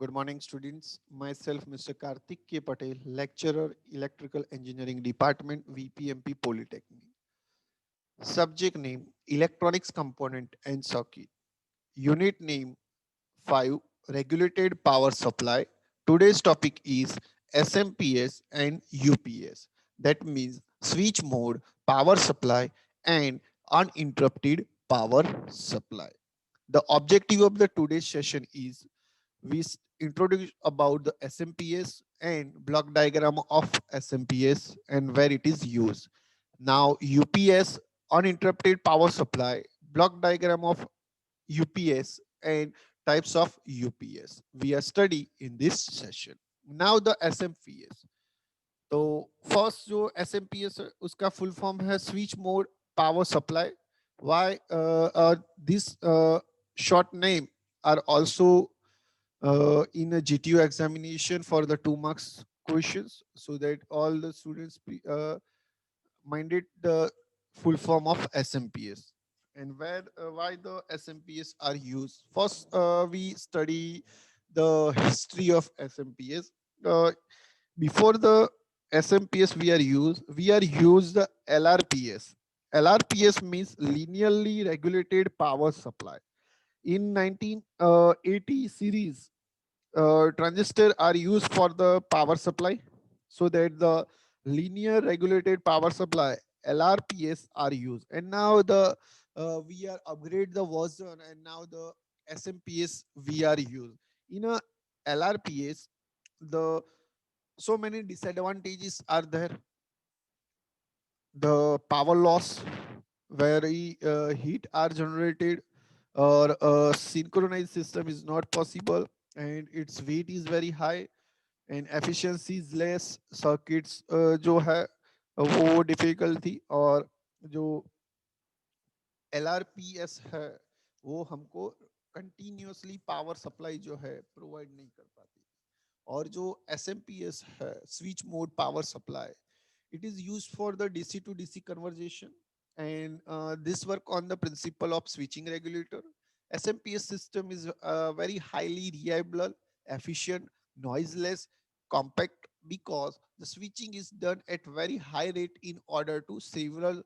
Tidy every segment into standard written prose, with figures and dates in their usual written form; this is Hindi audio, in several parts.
Good morning, students. Myself, Mr. Karthik K. Patel, lecturer, Electrical Engineering Department, VPMP Polytechnic. Subject name, Electronics Component and Circuit. Unit name, 5, Regulated Power Supply. Today's topic is SMPS and UPS. That means switch mode, power supply, and uninterrupted power supply. The objective of the today's session is we introduce about the SMPS and block diagram of SMPS and where it is used. Now UPS, uninterrupted power supply, block diagram of UPS and types of UPS we are study in this session. Now the SMPS. तो फर्स्ट जो SMPS है उसका फुल फॉर्म है switch mode power supply. Why this short name are also in a GTO examination for the 2 marks questions, so that all the students minded the full form of SMPS and where why the SMPS are used. First, we study the history of SMPS. Uh, Before the SMPS we are used the LRPS. LRPS means linearly regulated power supply. In 1980 series, transistor are used for the power supply, so that the linear regulated power supply LRPS are used. And now the we are upgrade the version, and now the SMPS we are used. In a LRPS, the so many disadvantages are there. The power loss, where heat are generated, or a synchronized system is not possible, and its weight is very high, and efficiency is less. Circuits जो है वो डिफिकल्ट थी, और जो LRPS है वो हमको कंटिन्यूअसली पावर सप्लाई जो है प्रोवाइड नहीं कर पाती. और जो SMPS है, switch mode power supply, it is used for the DC to DC conversion, and this work on the principle of switching regulator. SMPS system is very highly reliable, efficient, noiseless, compact, because the switching is done at very high rate in order to several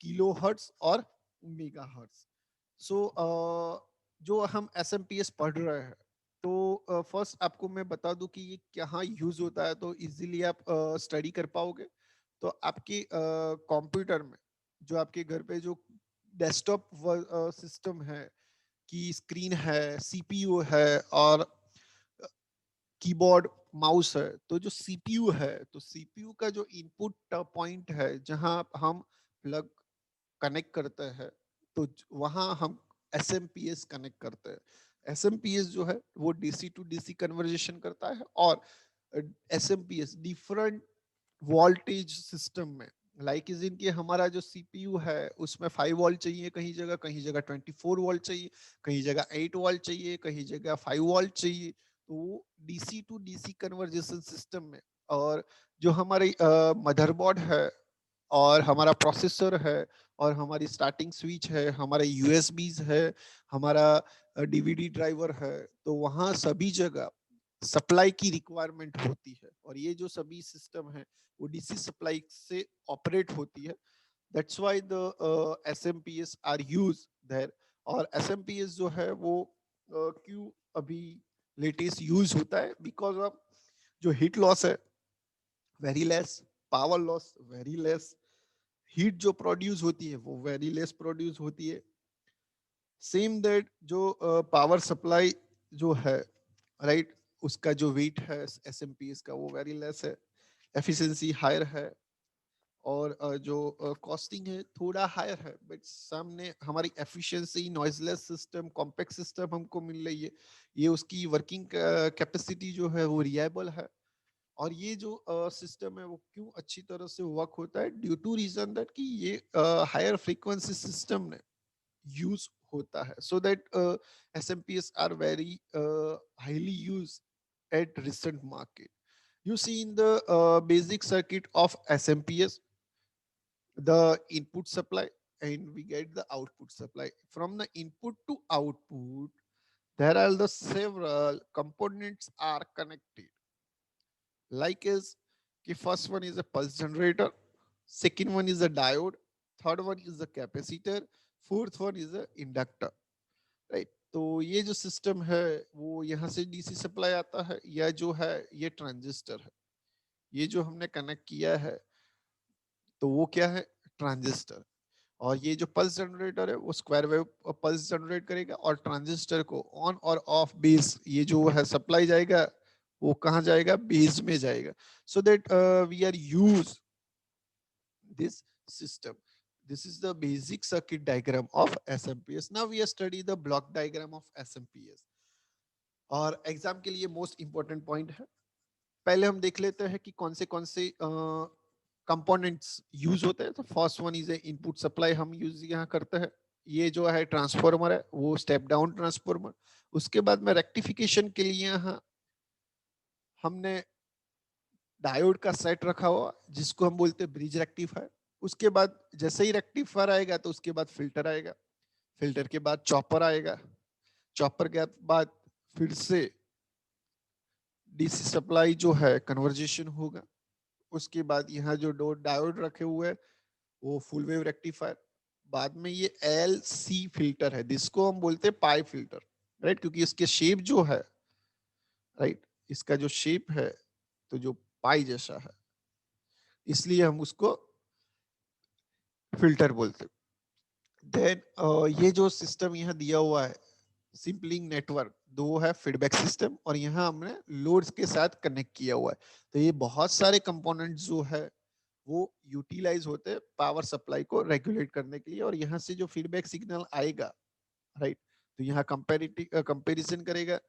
kilohertz और megahertz. So जो हम SMPS पढ़ रहे हैं, तो फर्स्ट आपको मैं बता दूं कि ये कहाँ यूज होता है, तो इजीली आप स्टडी कर पाओगे. तो आपके कंप्यूटर में, जो आपके घर पे जो डेस्कटॉप सिस्टम है, की स्क्रीन है, सीपीयू है, और कीबोर्ड माउस है, तो जो सीपीयू है, तो सीपीयू का जो इनपुट पॉइंट है जहां हम प्लग कनेक्ट करते हैं, तो वहां हम SMPS कनेक्ट करते हैं. SMPS जो है वो DC टू DC कन्वर्जेशन करता है, और SMPS डिफरेंट वोल्टेज सिस्टम में, लाइक इज इनके हमारा जो सीपीयू है उसमें 5 वोल्ट चाहिए, कहीं जगह 24 वोल्ट चाहिए, कहीं जगह 8 वोल्ट चाहिए, कहीं जगह 5 वोल्ट चाहिए. तो DC to DC conversion system में, और जो हमारे मदरबोर्ड है, और हमारा प्रोसेसर है, और हमारी स्टार्टिंग स्विच है, हमारे यूएसबीज है, हमारा डीवीडी ड्राइवर है, तो वहाँ सभी जगह सप्लाई की रिक्वायरमेंट होती है, और ये जो सभी सिस्टम है वो डीसी सप्लाई से ऑपरेट होती है. That's why the SMPS are use there. और एसएमपीएस जो है वो क्यों अभी लेटेस्ट यूज होता है, बिकॉज ऑफ जो हीट लॉस है very less, power loss very less, heat जो प्रोड्यूस होती है वो वेरी लेस प्रोड्यूस होती है. सेम दैट जो पावर सप्लाई जो है, राइट, उसका जो वेट है एसएमपीएस का वो वेरी लेस है, एफिशिएंसी हायर है, और जो कॉस्टिंग है थोड़ा हायर है, बट सामने हमारी efficiency, noiseless system, compact system हमको मिल रही है. ये उसकी वर्किंग कैपेसिटी जो है वो रिलायबल है. और ये जो सिस्टम है वो क्यों अच्छी तरह से वर्क होता है, ड्यू टू रीजन दैट कि ये हायर फ्रीक्वेंसी सिस्टम में यूज होता है, so that SMPS are very highly use at recent market. You see in the basic circuit of SMPS, the input supply, and we get the output supply. From the input to output, There are the several components are connected. Like is the first one is a pulse generator, second one is a diode, third one is a capacitor, fourth one is a inductor. Right, तो ये जो सिस्टम है वो यहाँ से डीसी सप्लाई आता है, या जो है ये ट्रांजिस्टर है, ये जो हमने कनेक्ट किया है तो वो क्या है, ट्रांजिस्टर। और ये जो पल्स जनरेटर है वो स्क्वायर वेव पल्स जनरेट करेगा, और ट्रांजिस्टर को ऑन और ऑफ बेस ये जो है सप्लाई जाएगा, वो कहाँ जाएगा, बेस में जाएगा। So that we are use this system. This is the basic circuit diagram of SMPS. Now we are study the block diagram of SMPS. और एग्जाम के लिए मोस्ट इंपॉर्टेंट पॉइंट है, पहले हम देख लेते हैं कि कौन से कंपोनेंट्स यूज होते हैं। तो first one is input supply, हम यूज यहाँ करते हैं। ये जो है ट्रांसफॉर्मर है वो स्टेप डाउन ट्रांसफॉर्मर। उसके बाद में रेक्टिफिकेशन के लिए यहाँ हमने डायोड का सेट रखा हुआ जिसको हम बोलते हैं ब्रिज रेक्टिफायर। उसके बाद जैसे ही रेक्टिफायर आएगा तो उसके बाद फिल्टर आएगा, फिल्टर के बाद चॉपर आएगा, चॉपर के बाद फिर से डीसी सप्लाई जो है कन्वर्जेशन होगा। उसके बाद यहाँ जो दो डायोड रखे हुए हैं वो फुल वेव रेक्टिफायर। बाद में ये एल सी फिल्टर है जिसको हम बोलते हैं पाई फिल्टर, राइट, क्योंकि इसके शेप जो है, राइट, इसका जो शेप है तो जो पाई जैसा है, इसलिए हम उसको फिल्टर बोलते हैं। देन ये जो सिस्टम यहाँ दिया हुआ है सिंपलिंग नेटवर्क, दो है फीडबैक सिस्टम, और यहाँ हमने लोड्स के साथ कनेक्ट किया हुआ है। तो ये बहुत सारे कंपोनेंट्स जो है वो यूटिलाइज होते हैं पावर सप्लाई को रेगुलेट करने के लिए। और यहाँ से जो फीडबैक सिग्नल आएगा, राइट, तो यहाँ कंपेरिजन करेगा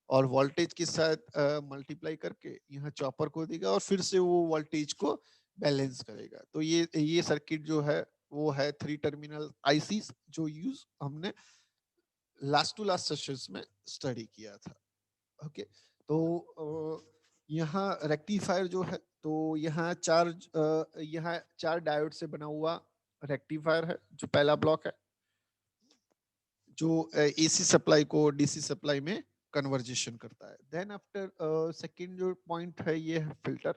और वोल्टेज के साथ मल्टीप्लाई करके यहाँ चॉपर को देगा, और फिर से वो वोल्टेज को बैलेंस करेगा। तो ये सर्किट जो है वो है 3 टर्मिनल आईसी जो यूज हमने लास्ट टू लास्ट सेशंस में स्टडी किया था। ओके, तो यहाँ रेक्टिफायर जो है, तो यहाँ चार डायोड से बना हुआ रेक्टिफायर है जो पहला ब्लॉक है, जो एसी सप्लाई को डीसी सप्लाई में कन्वर्जेशन करता है। देन आफ्टर सेकंड जो पॉइंट है ये है फिल्टर।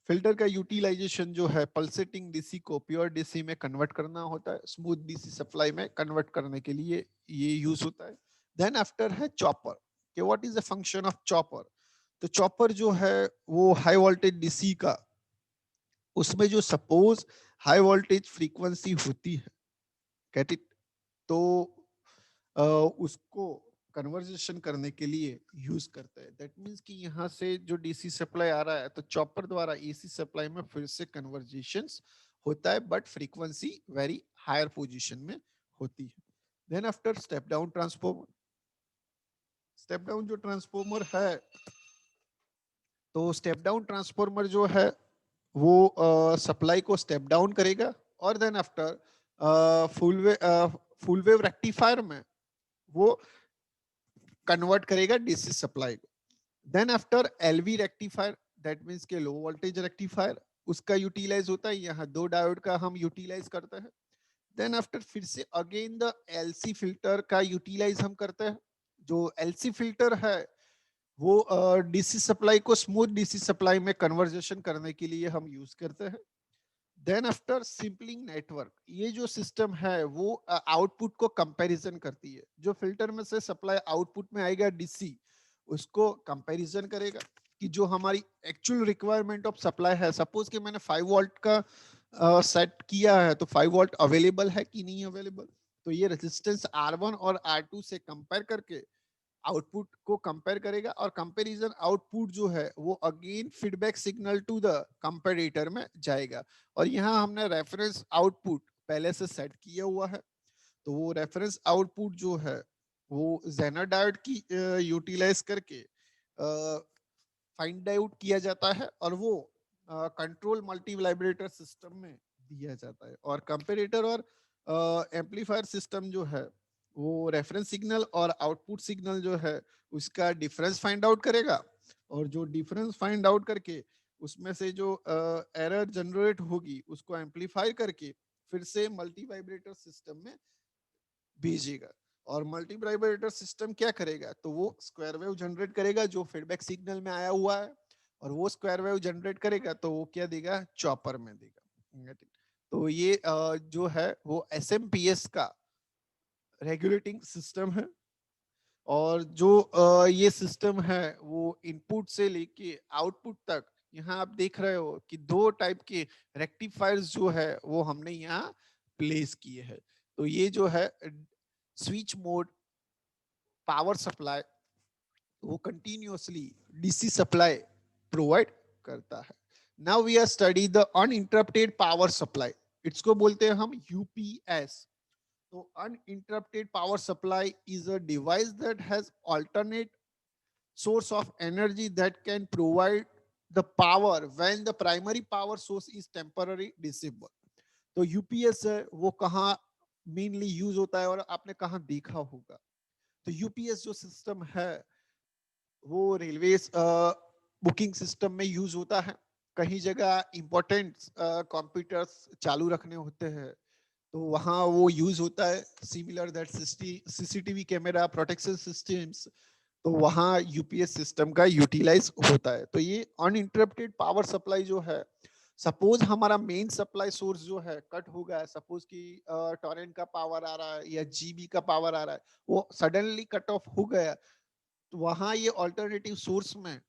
फिल्टर का यूटिलाइजेशन जो है पल्सेटिंग डीसी को प्योर डीसी में कन्वर्ट करना होता है, स्मूथ डीसी सप्लाई में कन्वर्ट करने के लिए ये यूज होता है। देन आफ्टर है चॉपर, कि what is the function of chopper. तो चॉपर जो है वो हाई वोल्टेज डीसी का, उसमें जो सपोज हाई वोल्टेज फ्रीक्वेंसी होती है, गेट इट, तो उसको कन्वर्जेशन करने के लिए यूज करता है। दैट मीन्स कि यहाँ से जो डीसी सप्लाई आ रहा है तो चॉपर द्वारा एसी सप्लाई में फिर से कन्वर्जेशन होता है, but frequency very higher position में होती है। Then after step down transformer, step down जो ट्रांसफॉर्मर है, तो स्टेप डाउन ट्रांसफॉर्मर जो है वो सप्लाई को स्टेप डाउन करेगा, और then after full wave rectifier में वो कन्वर्ट करेगा डीसी सप्लाई को। Then after LV rectifier, that means के लो वोल्टेज रेक्टिफायर, उसका यूटिलाइज होता है, यहाँ दो डायोड का हम यूटिलाइज करते हैं। देन आफ्टर फिर से अगेन द एलसी फिल्टर का यूटिलाइज हम करते हैं। जो एलसी फिल्टर है वो डीसी सप्लाई को स्मूथ डीसी सप्लाई में कन्वर्जेशन करने के लिए हम यूज करते हैं। देन आफ्टर सिंपलिंग नेटवर्क, ये जो सिस्टम है वो आउटपुट को कंपैरिजन करती है। जो फिल्टर में से सप्लाई आउटपुट में आएगा डीसी, उसको कंपैरिजन करेगा कि जो हमारी एक्चुअल रिक्वायरमेंट ऑफ सप्लाई है, सपोज कि मैंने 5 वोल्ट का सेट किया है, तो 5 वोल्ट अवेलेबल है कि नहीं अवेलेबल, तो ये रेजिस्टेंस R1 और R2 से कंपेयर करके आउटपुट को कंपेयर करेगा, और कंपैरिजन आउटपुट जो है वो again feedback signal to the comparator में जाएगा। और यहाँ हमने रेफरेंस आउटपुट पहले से सेट किया हुआ है, तो वो रेफरेंस आउटपुट जो है वो जेनर डायोड की यूटिलाइज करके फाइंड आउट किया जाता है, और वो कंट्रोल मल्टी वाइब्रेटर सिस्टम में दिया जाता है। और कंपैरेटर और एम्पलीफायर सिस्टम जो है वो रेफरेंस सिग्नल और आउटपुट सिग्नल जो है उसका डिफरेंस फाइंड आउट करेगा, और जो डिफरेंस फाइंड आउट करके उसमें से जो एरर जनरेट होगी उसको एम्पलीफाई करके फिर से मल्टी वाइब्रेटर सिस्टम में भेजेगा। और मल्टी वाइब्रेटर सिस्टम क्या करेगा, तो वो स्क्वायर वेव जनरेट करेगा जो फीडबैक सिग्नल में आया हुआ है, और वो स्क्वायर वेव जनरेट करेगा तो वो क्या देगा, चॉपर में देगा। तो ये जो है वो एसएमपीएस का रेगुलेटिंग सिस्टम है। और जो ये सिस्टम है वो इनपुट से लेके आउटपुट तक, यहाँ आप देख रहे हो कि दो टाइप के रेक्टिफायर्स जो है वो हमने यहाँ प्लेस किए हैं। तो ये जो है स्विच मोड पावर सप्लाई, वो कंटिन्यूअसली डीसी सप्लाई प्रोवाइड करता है। Now we are study the uninterrupted power supply, इसको बोलते हैं हम यूपीएस। तो uninterrupted power supply is a device that has alternate source of energy that can provide the power when the primary power source is temporarily disabled। तो यूपीएस है वो कहाँ मेनली यूज होता है और आपने कहाँ देखा होगा, तो यूपीएस जो सिस्टम है वो रेलवे बुकिंग सिस्टम में यूज होता है। कहीं जगह इंपॉर्टेंट कंप्यूटर्स चालू रखने होते हैं तो वहाँ वो यूज होता है। Similar that CCTV camera protection systems, तो वहाँ यूपीएस सिस्टम का यूटिलाइज होता है। तो ये अनइंटरप्टेड पावर सप्लाई जो है, सपोज हमारा मेन सप्लाई सोर्स जो है कट हो गया है, सपोज कि टॉरेंट का पावर आ रहा है या जीबी का पावर आ रहा है, वो सडनली कट ऑफ हो गया, तो वहाँ ये ऑल्टरनेटिव सोर्स में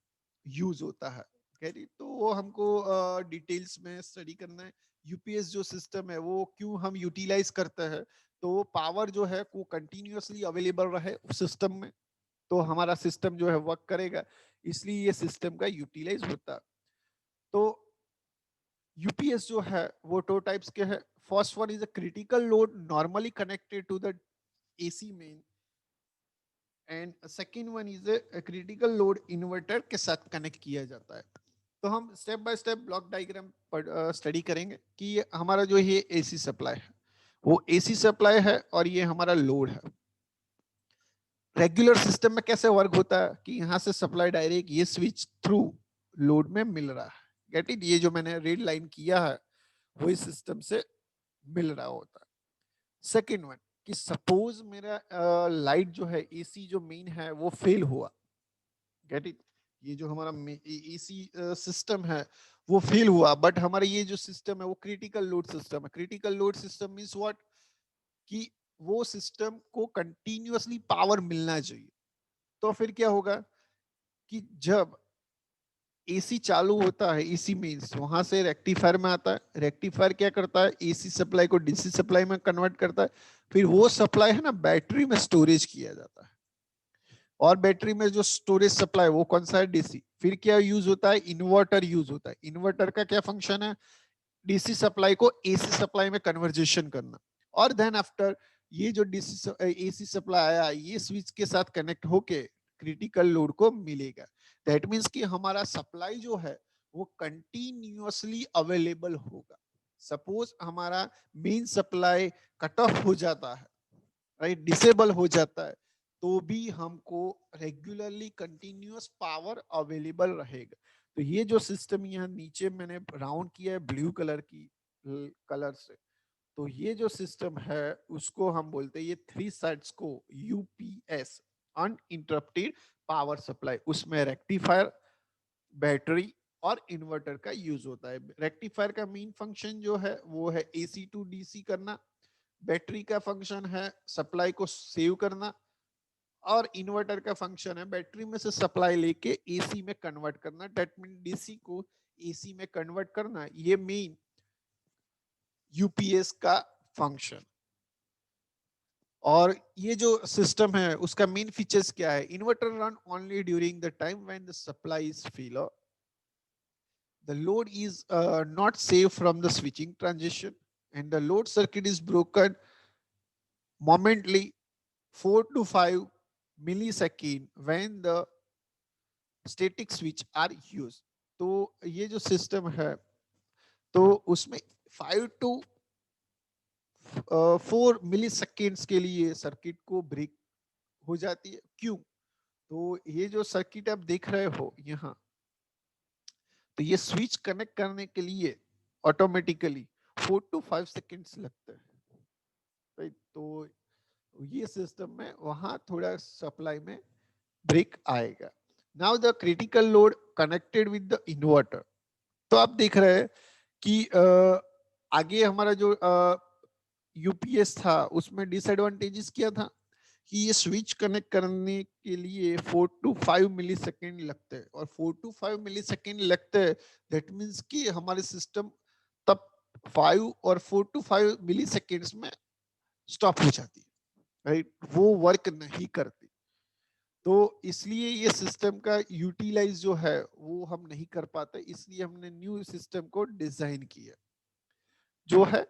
यूज होता है। तो वो हमको डिटेल्स में स्टडी करना है। यूपीएस जो सिस्टम है वो क्यों हम यूटिलाइज करते हैं, तो पावर जो है वो कंटिन्यूअसली अवेलेबल रहे उस सिस्टम में, तो हमारा सिस्टम जो है वर्क करेगा, इसलिए ये सिस्टम का यूटिलाइज होता है। तो यूपीएस जो है वो दो टाइप्स के हैं। First one is a critical load normally connected to the AC main, and second one is a critical load inverter के साथ कनेक्ट किया जाता है। तो हम step by step block diagram study करेंगे कि हमारा जो ये एसी सप्लाई है वो एसी सप्लाई है और ये हमारा लोड है। रेगुलर सिस्टम में कैसे वर्क होता है कि यहाँ से सप्लाई डायरेक्ट ये स्विच थ्रू लोड में मिल रहा है, गेट इट। ये जो मैंने रेड लाइन किया है वही सिस्टम से मिल रहा होता है। सेकेंड वन कि सपोज मेरा लाइट जो है एसी जो मेन है वो फेल हुआ, गेट इट। ये जो हमारा एसी सिस्टम है वो फेल हुआ, बट हमारा ये जो सिस्टम है वो क्रिटिकल लोड सिस्टम है। Critical load system means what, कि वो सिस्टम को कंटिन्यूअसली पावर मिलना चाहिए। तो फिर क्या होगा कि जब एसी चालू होता है, एसी मींस वहां से रेक्टिफायर में आता है, रेक्टिफायर क्या करता है एसी सप्लाई को डीसी सप्लाई में कन्वर्ट करता है, फिर वो सप्लाई है ना बैटरी में स्टोरेज किया जाता है, और बैटरी में जो स्टोरेज सप्लाई वो कौन सा है, डीसी। फिर क्या यूज होता है, इन्वर्टर यूज होता है। इन्वर्टर का क्या फंक्शन है, डीसी सप्लाई को एसी सप्लाई में कन्वर्जेशन करना। और देन आफ्टर ये जो डीसी एसी सप्लाई आया ये स्विच के साथ कनेक्ट होके क्रिटिकल लोड को मिलेगा। दैट मींस कि हमारा सप्लाई जो है वो कंटिन्यूअसली अवेलेबल होगा। सपोज हमारा मेन सप्लाई कट ऑफ हो जाता है, राइट, डिसेबल हो जाता है, तो भी हमको रेगुलरली कंटिन्यूअस पावर अवेलेबल रहेगा। तो ये जो सिस्टम यहाँ नीचे मैंने राउंड किया है ब्लू कलर की कलर से, तो ये जो सिस्टम है उसको हम बोलते हैं, ये थ्री साइड्स को यूपीएस, अनइंटरप्टेड पावर सप्लाई। उसमें रेक्टिफायर, बैटरी और इन्वर्टर का यूज होता है। रेक्टिफायर का मेन फंक्शन जो है वो है एसी टू डीसी करना, बैटरी का फंक्शन है सप्लाई को सेव करना, और इन्वर्टर का फंक्शन है बैटरी में से सप्लाई लेके एसी में कन्वर्ट करना। दैट मीन डीसी को एसी में कन्वर्ट करना, ये मेन यूपीएस का फंक्शन। और ये जो सिस्टम है उसका मेन फीचर्स क्या है, inverter run only during the time when the supply is fail, the load is not safe from the switching transition, and the load circuit is broken momently 4 to 5 millisecond when the static switch are used। तो ये जो सिस्टम है तो उसमें 5 टू 4 मिली सेकेंड्स के लिए सर्किट को ब्रेक हो जाती है। क्यों, तो ये जो सर्किट आप देख रहे हो यहाँ, तो ये स्विच कनेक्ट करने के लिए ऑटोमेटिकली 4 to 5 सेकेंड्स लगते हैं, राइट। तो ये सिस्टम में वहां थोड़ा सप्लाई में ब्रेक आएगा. Now the critical load connected with the inverter. तो आप देख रहे हैं कि आगे हमारा जो यूपीएस था उसमें डिसएडवांटेजेस क्या था कि ये स्विच कनेक्ट करने के लिए 4 to 5 मिली सेकेंड लगते हैं, और 4 to 5 मिली सेकेंड लगते हैं. दैट मीन्स कि हमारे सिस्टम तब 5 और 4 to 5 मिली सेकेंड्स में स्टॉप हो जाती है, राइट, वो वर्क नहीं करती. तो इसलिए ये सिस्टम का यूटिलाइज जो है वो हम नहीं कर पाते, इसलिए हमने न्यू सिस्टम को डिजाइन किया जो है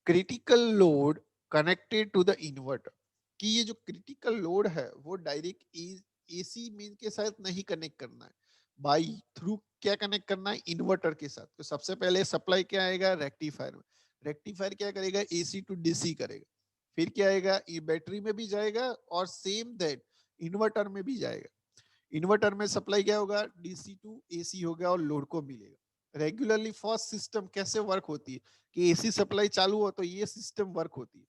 critical load connected to the inverter. कि ये जो क्रिटिकल लोड है वो डायरेक्ट एसी मेन के साथ नहीं कनेक्ट करना है, बाई थ्रू क्या कनेक्ट करना है, इन्वर्टर के साथ. तो सबसे पहले सप्लाई क्या आएगा, रेक्टिफायर में. रेक्टिफायर क्या करेगा, एसी टू डीसी करेगा. फिर क्या आएगा, ये बैटरी में भी जाएगा और सेम दैट इन्वर्टर में भी जाएगा. इन्वर्टर में सप्लाई क्या होगा, डीसी टू एसी होगा और लोड को मिलेगा. रेगुलरली फर्स्ट सिस्टम कैसे वर्क होती है कि एसी सप्लाई चालू हो तो ये सिस्टम वर्क होती है.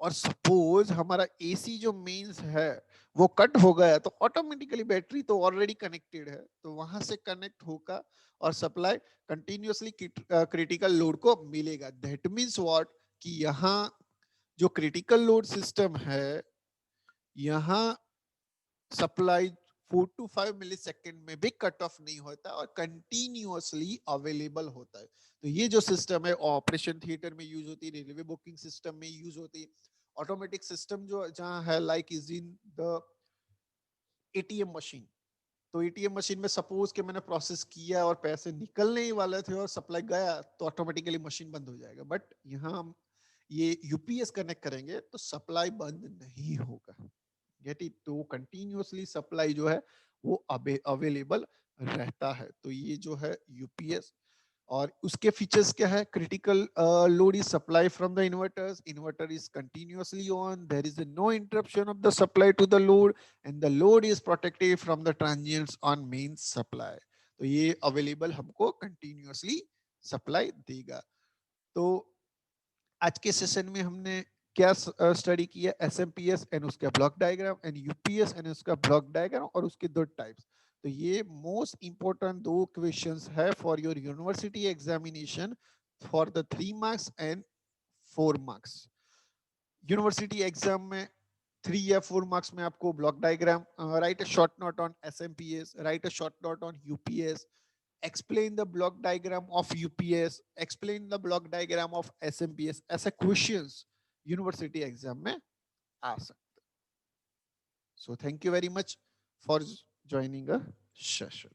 और सपोज हमारा एसी जो मेंस है वो कट हो गया तो ऑटोमेटिकली बैटरी तो ऑलरेडी कनेक्टेड है, तो वहां से कनेक्ट होगा और सप्लाई कंटिन्यूअसली क्रिटिकल लोड को मिलेगा. दैट मींस व्हाट कि यहाँ जो क्रिटिकल लोड सिस्टम है यहाँ सप्लाई 4 to 5 मिली सेकेंड में भी कट ऑफ नहीं होता और कंटिन्यूअसली अवेलेबल होता है. तो ये जो सिस्टम है ऑपरेशन थिएटर में यूज होती है, रेलवे बुकिंग सिस्टम में यूज होती है, ऑटोमेटिक सिस्टम जो जहां है like is in the ATM machine. तो एटीएम मशीन में सपोज कि मैंने प्रोसेस किया और पैसे निकलने ही वाले थे और सप्लाई गया तो ऑटोमेटिकली मशीन बंद हो जाएगा. बट यहाँ हम ये यूपीएस कनेक्ट करेंगे तो सप्लाई बंद नहीं होगा. Get it. तो कंटिन्यूअसली सप्लाई जो है वो अवेलेबल रहता है. तो ये जो है यूपीएस और उसके फीचर्स क्या है, critical load is supply from the inverters, inverter is continuously on, there is no interruption of the supply to the load and the load is protected from the transients on main supply. तो ये अवेलेबल हमको कंटिन्यूअसली सप्लाई देगा. तो आज के सेशन में हमने क्या स्टडी किया, एसएमपीएस एंड उसका block diagram and UPS and उसका ब्लॉक डायग्राम और उसके दो टाइप्स. तो ये मोस्ट इंपोर्टेंट दो क्वेश्चंस है for your university examination for the 3 marks and 4 marks. University exam में 3 या 4 मार्क्स में आपको block diagram, right a short note on SMPS, right a short note on UPS, explain the block diagram of UPS, explain the block diagram of SMPS. ऐसे questions यूनिवर्सिटी एग्जाम में आ सकते. So thank you very much for joining a session.